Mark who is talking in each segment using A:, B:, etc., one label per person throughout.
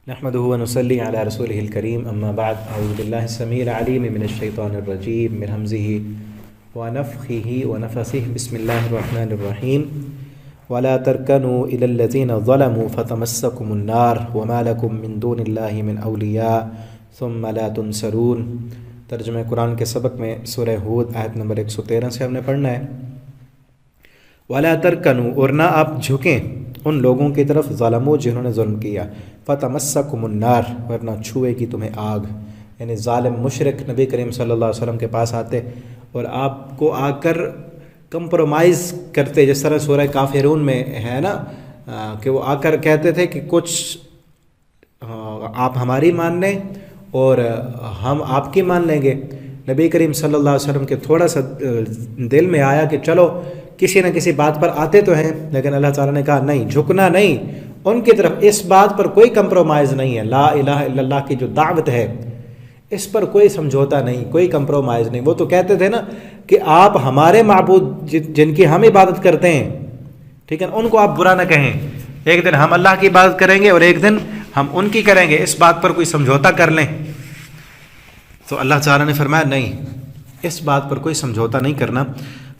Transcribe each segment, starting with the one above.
A: نحمده ونصلي على رسوله الكريم أما بعد أعوذ بالله السميع العليم من الشيطان الرجيم من همزه ونفخه ونفثه بسم الله الرحمن الرحيم ولا تركنوا إلى الذين ظلموا فتمسكم النار وما لكم من دون الله من أولياء ثم لا تنصرون۔ ترجمہ قرآن کے سبق میں سورہ ہود آیت نمبر 113 سے ہم نے پڑھنا ہے۔ ولا ترکنوا، اور نہ آپ جھکیں ان لوگوں کی طرف ظالموں جنہوں نے ظلم کیا، فتمسکم النار، ورنہ چھوئے گی تمہیں آگ۔ یعنی ظالم مشرک نبی کریم صلی اللہ علیہ وسلم کے پاس آتے اور آپ کو آ کر کمپرومائز کرتے، جس طرح سورہ کافرون میں ہے نا کہ وہ آ کر کہتے تھے کہ کچھ آپ ہماری مان لیں اور ہم آپ کی مان لیں گے۔ نبی کریم صلی اللہ علیہ وسلم کے تھوڑا سا دل میں آیا کہ چلو کسی نہ کسی بات پر آتے تو ہیں، لیکن اللہ تعالیٰ نے کہا نہیں، جھکنا نہیں ان کی طرف، اس بات پر کوئی کمپرومائز نہیں ہے۔ لا الہ الا اللہ کی جو دعوت ہے اس پر کوئی سمجھوتا نہیں، کوئی کمپرومائز نہیں۔ وہ تو کہتے تھے نا کہ آپ ہمارے معبود جن کی ہم عبادت کرتے ہیں، ٹھیک ہے، ان کو آپ برا نہ کہیں، ایک دن ہم اللہ کی عبادت کریں گے اور ایک دن ہم ان کی کریں گے، اس بات پر کوئی سمجھوتا کر لیں۔ تو اللہ تعالیٰ نے فرمایا نہیں، اس بات پر کوئی سمجھوتا نہیں کرنا۔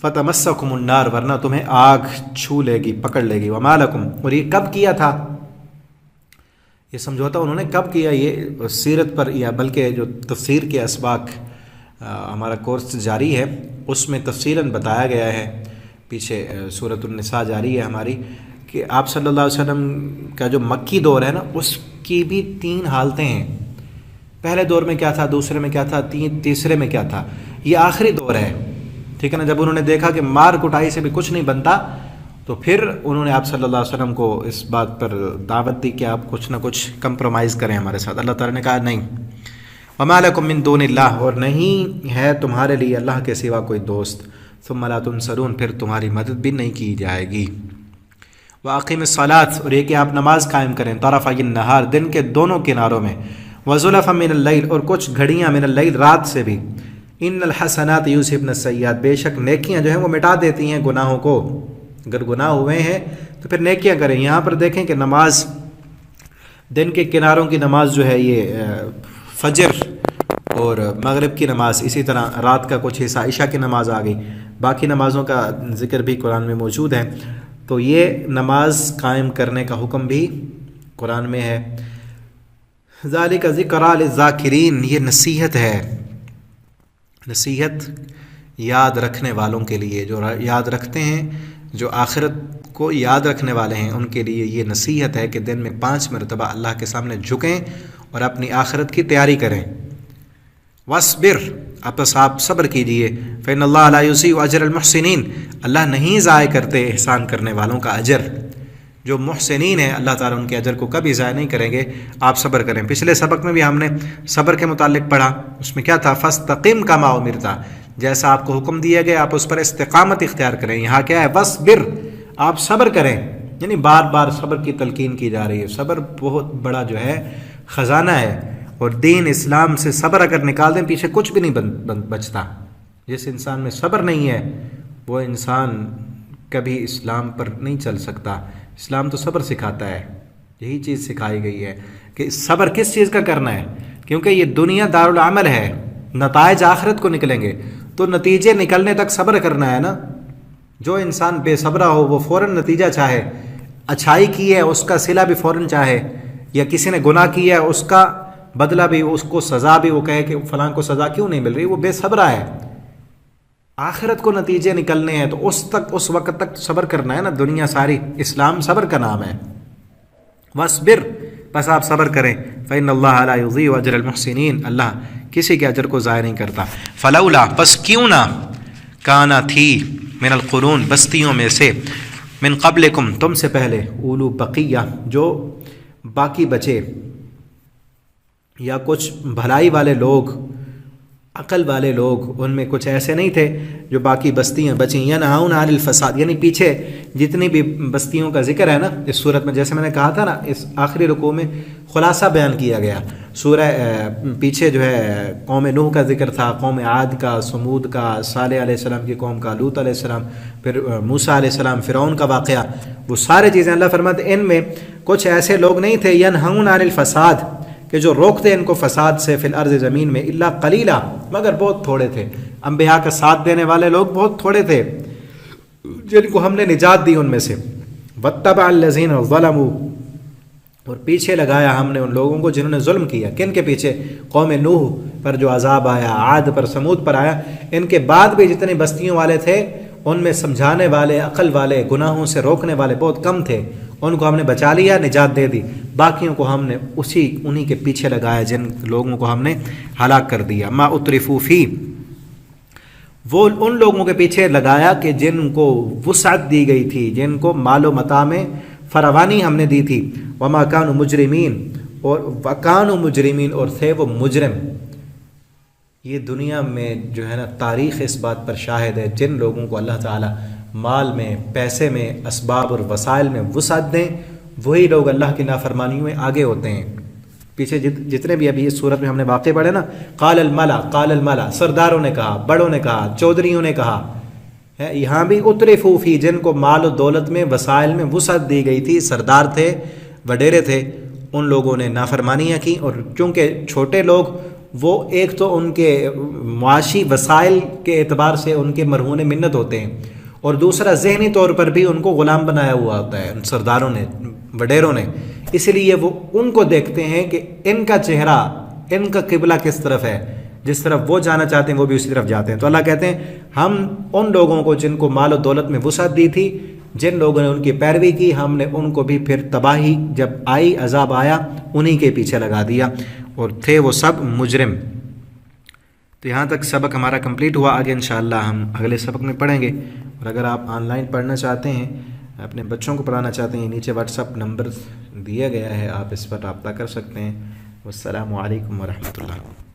A: فتمسکم النار، ورنہ تمہیں آگ چھو لے گی، پکڑ لے گی۔ وما لکم، اور یہ کب کیا تھا، یہ سمجھوتا انہوں نے کب کیا؟ یہ سیرت پر یا بلکہ جو تفسیر کے اسباق ہمارا کورس جاری ہے اس میں تفصیلاً بتایا گیا ہے، پیچھے سورۃ النساء جاری ہے ہماری، کہ آپ صلی اللہ علیہ وسلم کا جو مکی دور ہے نا اس کی بھی 3 حالتیں ہیں۔ پہلے دور میں کیا تھا، دوسرے میں کیا تھا، تیسرے میں کیا تھا، یہ آخری دور ہے، ٹھیک ہے نا۔ جب انہوں نے دیکھا کہ مار کٹائی سے بھی کچھ نہیں بنتا تو پھر انہوں نے آپ صلی اللہ علیہ وسلم کو اس بات پر دعوت دی کہ آپ کچھ نہ کچھ کمپرومائز کریں ہمارے ساتھ۔ اللہ تعالیٰ نے کہا نہیں، وما لکم من دون اللہ، اور نہیں ہے تمہارے لیے اللہ کے سوا کوئی دوست، ثم لا تنصرون، پھر تمہاری مدد بھی نہیں کی جائے گی۔ واقیم الصلاۃ، اور یہ کہ آپ نماز قائم کریں، طرفی النہار، دن کے دونوں کناروں میں، وزلفا من اللیل، اور کچھ گھڑیاں من اللیل، رات سے بھی، ان الحسنات یذھبن السیئات، بے شک نیکیاں جو ہیں وہ مٹا دیتی ہیں گناہوں کو۔ اگر گناہ ہوئے ہیں تو پھر نیکیاں کریں۔ یہاں پر دیکھیں کہ نماز، دن کے کناروں کی نماز جو ہے یہ فجر اور مغرب کی نماز، اسی طرح رات کا کچھ حصہ عشاء کی نماز آ گئی، باقی نمازوں کا ذکر بھی قرآن میں موجود ہے۔ تو یہ نماز قائم کرنے کا حکم بھی قرآن میں ہے۔ ذالک ذکریٰ للذاکرین، یہ نصیحت ہے، نصیحت یاد رکھنے والوں کے لیے، جو یاد رکھتے ہیں، جو آخرت کو یاد رکھنے والے ہیں، ان کے لیے یہ نصیحت ہے کہ دن میں 5 مرتبہ اللہ کے سامنے جھکیں اور اپنی آخرت کی تیاری کریں۔ وَاصْبِرْ، آپس آپ صبر کیجئے، فَإِنَّ اللَّهَ لَا يُضِيعُ أَجْرَ الْمُحْسِنِينَ، اللہ نہیں ضائع کرتے احسان کرنے والوں کا اجر۔ جو محسنین ہیں اللہ تعالیٰ ان کے اجر کو کبھی ضائع نہیں کریں گے۔ آپ صبر کریں۔ پچھلے سبق میں بھی ہم نے صبر کے متعلق پڑھا، اس میں کیا تھا، فَاسْتَقِمْ كَمَا أُمِرْتَ، جیسا آپ کو حکم دیا گیا آپ اس پر استقامت اختیار کریں۔ یہاں کیا ہے، وَاصْبِرْ، آپ صبر کریں، یعنی بار بار صبر کی تلقین کی جا رہی ہے۔ صبر بہت بڑا جو ہے خزانہ ہے، اور دین اسلام سے صبر اگر نکال دیں پیچھے کچھ بھی نہیں بچتا۔ جس انسان میں صبر نہیں ہے وہ انسان کبھی اسلام پر نہیں چل سکتا۔ اسلام تو صبر سکھاتا ہے، یہی چیز سکھائی گئی ہے کہ صبر کس چیز کا کرنا ہے، کیونکہ یہ دنیا دارالعمل ہے، نتائج آخرت کو نکلیں گے، تو نتیجے نکلنے تک صبر کرنا ہے نا۔ جو انسان بے صبرہ ہو وہ فوراً نتیجہ چاہے، اچھائی کی ہے اس کا صلہ بھی فوراً چاہے، یا کسی نے گناہ کیا ہے اس کا بدلہ بھی، اس کو سزا بھی، وہ کہے کہ فلاں کو سزا کیوں نہیں مل رہی، وہ بے صبرہ ہے۔ آخرت کو نتیجے نکلنے ہیں تو اس وقت تک صبر کرنا ہے نا۔ دنیا ساری اسلام صبر کا نام ہے۔ وَاصْبِرْ، بس آپ صبر کریں، فَإِنَّ اللَّهَ لَا يُضِيعُ أَجْرَ الْمُحْسِنِينَ، اللہ کسی کے اجر کو ضائع نہیں کرتا۔ فَلَوْلَا، بس کیوں نہ، کانا تھی، من القرون، بستیوں میں سے، من قبلکم، تم سے پہلے، اولو بقیہ، جو باقی بچے، یا کچھ بھلائی والے لوگ، عقل والے لوگ، ان میں کچھ ایسے نہیں تھے جو باقی بستیاں بچیں، ینہون عن الفساد، یعنی پیچھے جتنی بھی بستیوں کا ذکر ہے نا اس صورت میں، جیسے میں نے کہا تھا نا اس آخری رکوع میں خلاصہ بیان کیا گیا۔ سورہ پیچھے جو ہے قوم نوح کا ذکر تھا، قوم عاد کا، سمود کا، صالح علیہ السلام کی قوم کا، لوط علیہ السلام، پھر موسیٰ علیہ السلام، فرعون کا واقعہ، وہ سارے چیزیں اللہ فرماتے ہیں ان میں کچھ ایسے لوگ نہیں تھے ینہون عن الفساد کہ جو روکتے ان کو فساد سے فی الارض زمین میں، الا قلیلا مگر بہت تھوڑے تھے. انبیاء کا ساتھ دینے والے لوگ بہت تھوڑے تھے جن کو ہم نے نجات دی ان میں سے. واتبع الذین ظلموا اور پیچھے لگایا ہم نے ان لوگوں کو جنہوں نے ظلم کیا. کن کے پیچھے؟ قوم نوح پر جو عذاب آیا، عاد پر، سمود پر آیا. ان کے بعد بھی جتنے بستیوں والے تھے ان میں سمجھانے والے، عقل والے، گناہوں سے روکنے والے بہت کم تھے. ان کو ہم نے بچا لیا، نجات دے دی. باقیوں کو ہم نے انہی کے پیچھے لگایا جن لوگوں کو ہم نے ہلاک کر دیا. ما اترفوا فی، وہ ان لوگوں کے پیچھے لگایا کہ جن کو وسعت دی گئی تھی، جن کو مال و متاع میں فراوانی ہم نے دی تھی. وما کانوا مجرمین، اور وکانوا مجرمین، اور تھے وہ مجرم. یہ دنیا میں جو ہے نا تاریخ اس بات پر شاہد ہے، جن لوگوں کو اللہ تعالیٰ مال میں، پیسے میں، اسباب اور وسائل میں وسعت دیں، وہی لوگ اللہ کی نافرمانیوں میں آگے ہوتے ہیں. پیچھے جتنے بھی ابھی اس صورت میں ہم نے واقع پڑھے نا، قال الملا، سرداروں نے کہا، بڑوں نے کہا، چودھریوں نے کہا. یہاں بھی اترفوا فی، جن کو مال و دولت میں، وسائل میں وسعت دی گئی تھی، سردار تھے، وڈیرے تھے، ان لوگوں نے نافرمانیاں کی. اور چونکہ چھوٹے لوگ، وہ ایک تو ان کے معاشی وسائل کے اعتبار سے ان کے مرہون منت ہوتے ہیں، اور دوسرا ذہنی طور پر بھی ان کو غلام بنایا ہوا ہوتا ہے ان سرداروں نے، وڈیروں نے. اس لیے وہ ان کو دیکھتے ہیں کہ ان کا چہرہ، ان کا قبلہ کس طرف ہے، جس طرف وہ جانا چاہتے ہیں وہ بھی اسی طرف جاتے ہیں. تو اللہ کہتے ہیں ہم ان لوگوں کو جن کو مال و دولت میں وسعت دی تھی، جن لوگوں نے ان کی پیروی کی، ہم نے ان کو بھی پھر تباہی جب آئی، عذاب آیا، انہی کے پیچھے لگا دیا، اور تھے وہ سب مجرم. تو یہاں تک سبق ہمارا کمپلیٹ ہوا. آگے انشاءاللہ ہم اگلے سبق میں پڑھیں گے. اور اگر آپ آن لائن پڑھنا چاہتے ہیں، اپنے بچوں کو پڑھانا چاہتے ہیں، نیچے واٹس ایپ نمبر دیا گیا ہے، آپ اس پر رابطہ کر سکتے ہیں. والسلام علیکم ورحمۃ اللہ.